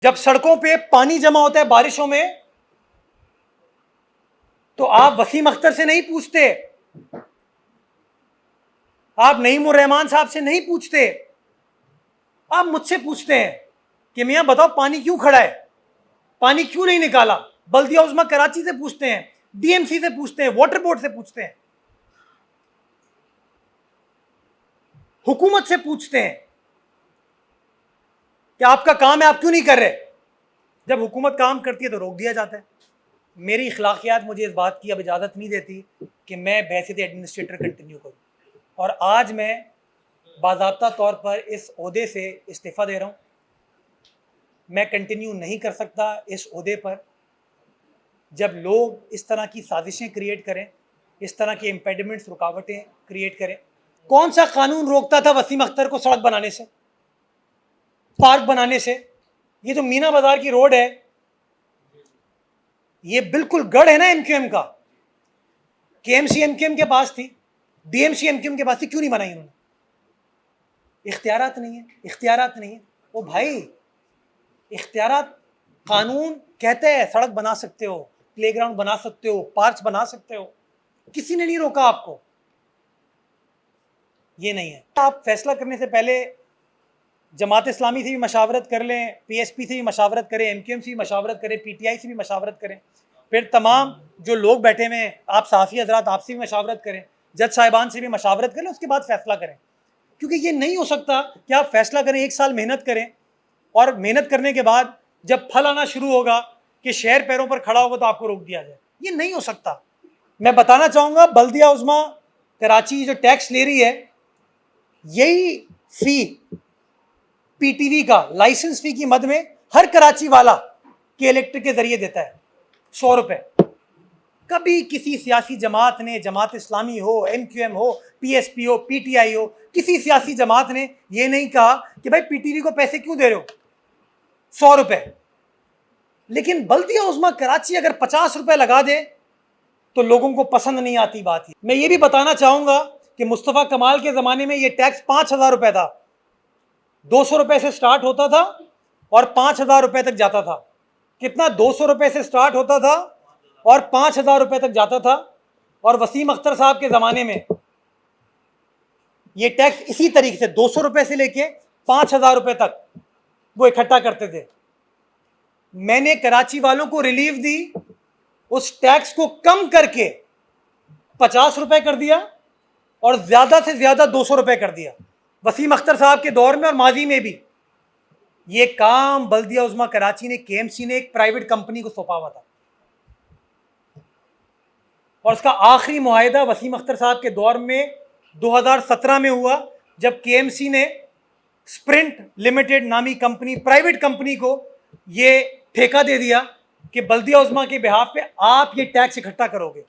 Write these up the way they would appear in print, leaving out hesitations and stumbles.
जब सड़कों पे पानी जमा होता है बारिशों में, तो आप वसीम अख्तर से नहीं पूछते, आप नईम उर रहमान साहब से नहीं पूछते, आप मुझसे पूछते हैं कि मियां बताओ पानी क्यों खड़ा है, पानी क्यों नहीं निकाला। बल्दिया उज़्मा कराची से पूछते हैं, डीएमसी से पूछते हैं, वाटर बोर्ड से पूछते हैं, हुकूमत से पूछते हैं कि आपका काम है, आप क्यों नहीं कर रहे। जब हुकूमत काम करती है तो रोक दिया जाता है। मेरी इखलाकियात मुझे इस बात की अब इजाज़त नहीं देती कि मैं बहसियत एडमिनिस्ट्रेटर कंटिन्यू करूँ, और आज मैं बाज़ाब्ता तौर पर इस ओहदे से इस्तीफ़ा दे रहा हूँ। मैं कंटिन्यू नहीं कर सकता इस ओहदे पर जब लोग इस तरह की साजिशें क्रिएट करें, इस तरह के इम्पेडिमेंट्स, रुकावटें क्रिएट करें। कौन सा कानून रोकता था वसीम अख्तर को सड़क बनाने से, पार्क बनाने से। ये जो मीना बाजार की रोड है, ये बिल्कुल गढ़ है ना एमक्यूएम का। केएमसी एमक्यूएम के पास थी, डीएमसी एमक्यूएम के पास थी, क्यों नहीं बनाई उन्होंने। इख्तियारात नहीं है, इख्तियारात नहीं है। ओ भाई, इख्तियारात, कानून कहते हैं सड़क बना सकते हो, प्लेग्राउंड बना सकते हो, पार्क बना सकते हो, किसी ने नहीं रोका आपको। ये नहीं है। आप फैसला करने से पहले जमात इस्लामी से भी मशावरत कर लें, पीएसपी से भी मशावरत करें, एमक्यूएम से भी मशावरत करें, पीटीआई से भी मशावरत करें, फिर तमाम जो लोग बैठे हुए हैं, आप साफ़ी हजरात, आपसे भी मशावरत करें, जज साहिबान से भी मशावरत करें, उसके बाद फैसला करें। क्योंकि ये नहीं हो सकता कि आप फैसला करें, एक साल मेहनत करें, और मेहनत करने के बाद जब फल आना शुरू होगा कि शहर पैरों पर खड़ा होगा तो आपको रोक दिया जाए। ये नहीं हो सकता। मैं बताना चाहूँगा, बल्दिया उज़्मा कराची जो टैक्स ले रही है, यही फी पीटीवी का लाइसेंस फी की मद में हर कराची वाला के इलेक्ट्रिक के जरिए देता है 100 रुपए। कभी किसी सियासी जमात ने, जमात इस्लामी हो, एमक्यूएम हो, पीएसपी हो, पीटीआई हो, किसी सियासी जमात ने यह नहीं कहा कि भाई पीटीवी को पैसे क्यों दे रहे हो 100 रुपए। लेकिन बल्दिया उज़्मा कराची अगर 50 रुपए लगा दे तो लोगों को पसंद नहीं आती बात ही। मैं ये भी बताना चाहूंगा कि मुस्तफ़ा कमाल के ज़माने में ये टैक्स 5,000 रुपए था। 200 रुपए से स्टार्ट होता था और 5,000 रुपए तक जाता था। कितना? 200 रुपए से स्टार्ट होता था और 5,000 रुपए तक जाता था। और वसीम अख्तर साहब के ज़माने में ये टैक्स इसी तरीके से 200 रुपए से लेके 5,000 रुपए तक वो इकट्ठा करते थे। मैंने कराची वालों को रिलीफ दी, उस टैक्स को कम करके 50 रुपए कर दिया और ज्यादा से ज्यादा 200 रुपए कर दिया। वसीम अख्तर साहब के दौर में और माजी में भी ये काम बल्दिया उज़्मा कराची ने, केएमसी ने एक प्राइवेट कंपनी को सौंपा हुआ था, और उसका आखिरी मुआहिदा वसीम अख्तर साहब के दौर में 2017 में हुआ, जब केएमसी ने स्प्रिंट लिमिटेड नामी कंपनी, प्राइवेट कंपनी को ये ठेका दे दिया कि बल्दिया उज़्मा के बिहाफ पे आप ये टैक्स इकट्ठा करोगे,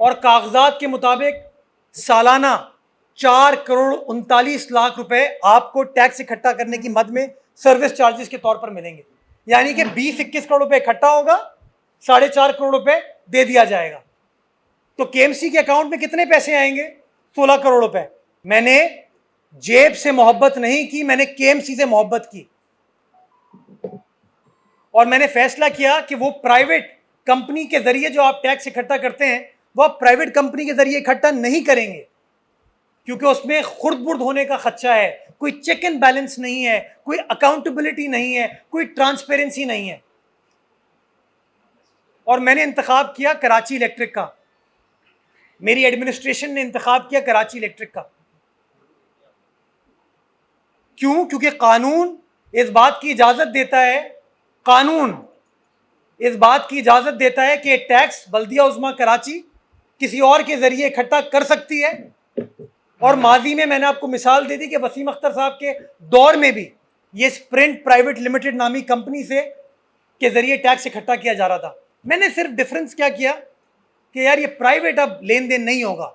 और कागजात के मुताबिक सालाना 4,39,00,000 रुपए आपको टैक्स इकट्ठा करने की मद में सर्विस चार्जेस के तौर पर मिलेंगे। यानी कि 20-21 करोड़ रुपए इकट्ठा होगा, 4.5 करोड़ रुपए दे दिया जाएगा। तो केएमसी के अकाउंट में कितने पैसे आएंगे? 16 करोड़ रुपए। मैंने जेब से मोहब्बत नहीं की, मैंने केएमसी से मोहब्बत की, और मैंने फैसला किया कि वो प्राइवेट कंपनी के जरिए जो आप टैक्स इकट्ठा करते हैं, वो आप प्राइवेट कंपनी के जरिए इकट्ठा नहीं करेंगे, क्योंकि उसमें खुर्द-बुर्द होने का खदशा है, कोई चेक एंड बैलेंस नहीं है, कोई अकाउंटेबिलिटी नहीं है, कोई ट्रांसपेरेंसी नहीं है। और मैंने इंतखाब किया कराची इलेक्ट्रिक का, मेरी एडमिनिस्ट्रेशन ने इंतखाब किया कराची इलेक्ट्रिक का। क्यों? क्योंकि कानून इस बात की इजाजत देता है, कानून इस बात की इजाजत देता है कि टैक्स बल्दिया उज़्मा कराची किसी और के जरिए इकट्ठा कर सकती है। और माजी में मैंने आपको मिसाल दे दी कि वसीम अख्तर साहब के दौर में भी ये स्प्रिंट प्राइवेट लिमिटेड नामी कंपनी से के जरिए टैक्स इकट्ठा किया जा रहा था। मैंने सिर्फ डिफरेंस क्या किया कि यार ये प्राइवेट अब लेन देन नहीं होगा,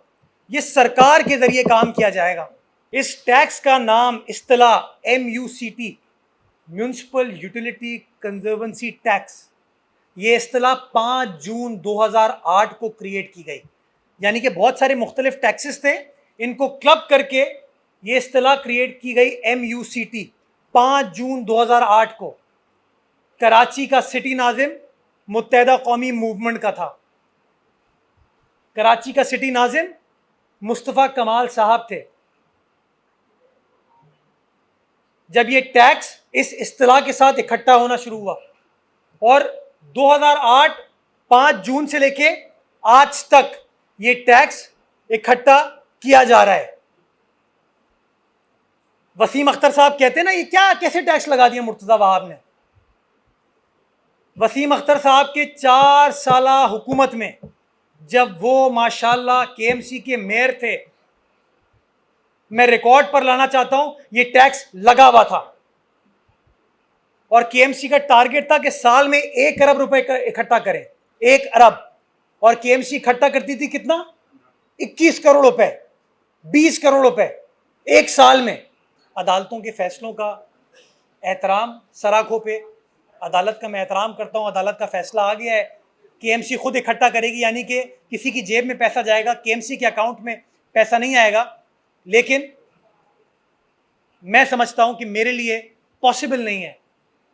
ये सरकार के जरिए काम किया जाएगा। इस टैक्स का नाम इस्तिलाह MUCT, municipal utility conservancy tax, ये इस्तिलाह 5 जून 2008 को क्रिएट की गई। यानी कि बहुत सारे मुख्तलिफ टैक्सेस थे, इनको क्लब करके ये इस्तिलाह क्रिएट की गई MUCT 5 जून 2008 को। कराची का सिटी नाजिम मुत्तहदा कौमी मूवमेंट का था। कराची का सिटी नाजिम मुस्तफ़ा कमाल साहब थे। जब ये टैक्स इस इस्तिलाह के साथ इकट्ठा होना शुरू हुआ और 2008 5 जून से लेके आज तक ये टैक्स इकट्ठा किया जा रहा है। वसीम अख्तर साहब कहते हैं ना, ये क्या कैसे टैक्स लगा दिया मुर्तज़ा वहाब ने। वसीम अख्तर साहब के 4 साला हुकूमत में जब वो माशाल्लाह केएमसी के मेयर थे, मैं रिकॉर्ड पर लाना चाहता हूं, ये टैक्स लगा हुआ था और केएमसी का टारगेट था कि साल में 1 अरब रुपए इकट्ठा करें। 1 अरब। और केएमसी इकट्ठा करती थी कितना? 21 करोड़ रुपए, 20 करोड़ रुपए एक साल में। अदालतों के फैसलों का एहतराम सराखों पे, अदालत का मैं एहतराम करता हूं। अदालत का फैसला आ गया है, केएमसी खुद इकट्ठा करेगी, यानी कि किसी की जेब में पैसा जाएगा, केएमसी के अकाउंट में पैसा नहीं आएगा। लेकिन मैं समझता हूं कि मेरे लिए पॉसिबल नहीं है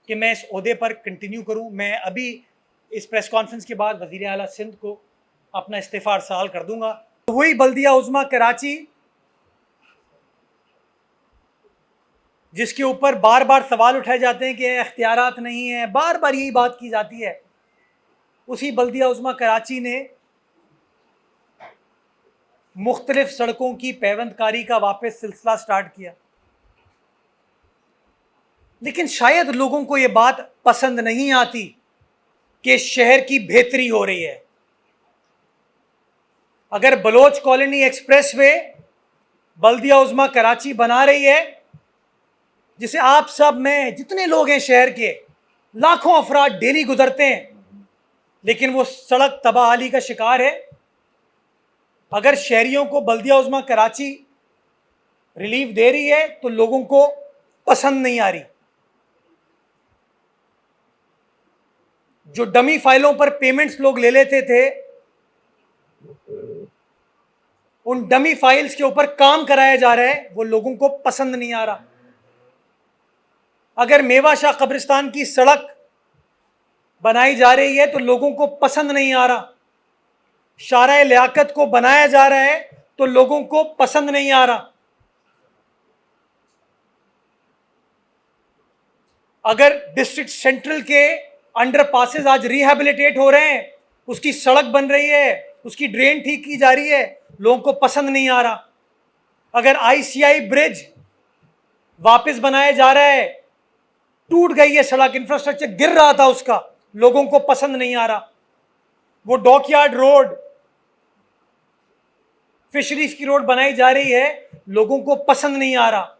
कि मैं इस ओहदे पर कंटिन्यू करूं। मैं अभी इस प्रेस कॉन्फ्रेंस के बाद वज़ीर आला सिंध को अपना इस्तीफ़ा अर्साल कर दूंगा। वही बल्दिया उज़्मा कराची जिसके ऊपर बार बार सवाल उठाए जाते हैं कि इख्तियारात नहीं है, बार बार यही बात की जाती है, उसी बल्दिया उज़्मा कराची ने मुख्तलिफ सड़कों की पैवंदकारी का वापस सिलसिला स्टार्ट किया। लेकिन शायद लोगों को ये बात पसंद नहीं आती कि शहर की बेहतरी हो रही है। अगर बलोच कॉलोनी एक्सप्रेस वे बल्दिया उज़्मा कराची बना रही है, जिसे आप सब में जितने लोग हैं शहर के, लाखों अफराद डेली गुजरते हैं, लेकिन वो सड़क तबाहाली का शिकार है। अगर शहरियों को बल्दिया उज़्मा कराची रिलीफ दे रही है तो लोगों को पसंद नहीं आ रही। जो डमी फाइलों पर पेमेंट्स लोग ले लेते थे, उन डमी फाइल्स के ऊपर काम कराया जा रहा है, वो लोगों को पसंद नहीं आ रहा। अगर मेवा शाह कब्रिस्तान की सड़क बनाई जा रही है तो लोगों को पसंद नहीं आ रहा। शारा लियाकत को बनाया जा रहा है तो लोगों को पसंद नहीं आ रहा। अगर डिस्ट्रिक्ट सेंट्रल के अंडर पासेस आज रिहैबिलिटेट हो रहे हैं, उसकी सड़क बन रही है, उसकी ड्रेन ठीक की जा रही है, लोगों को पसंद नहीं आ रहा। अगर आईसीआई ब्रिज वापस बनाया जा रहा है, टूट गई है सड़क, इंफ्रास्ट्रक्चर गिर रहा था उसका, लोगों को पसंद नहीं आ रहा। वो डॉकयार्ड रोड, फिशरीज की रोड बनाई जा रही है, लोगों को पसंद नहीं आ रहा।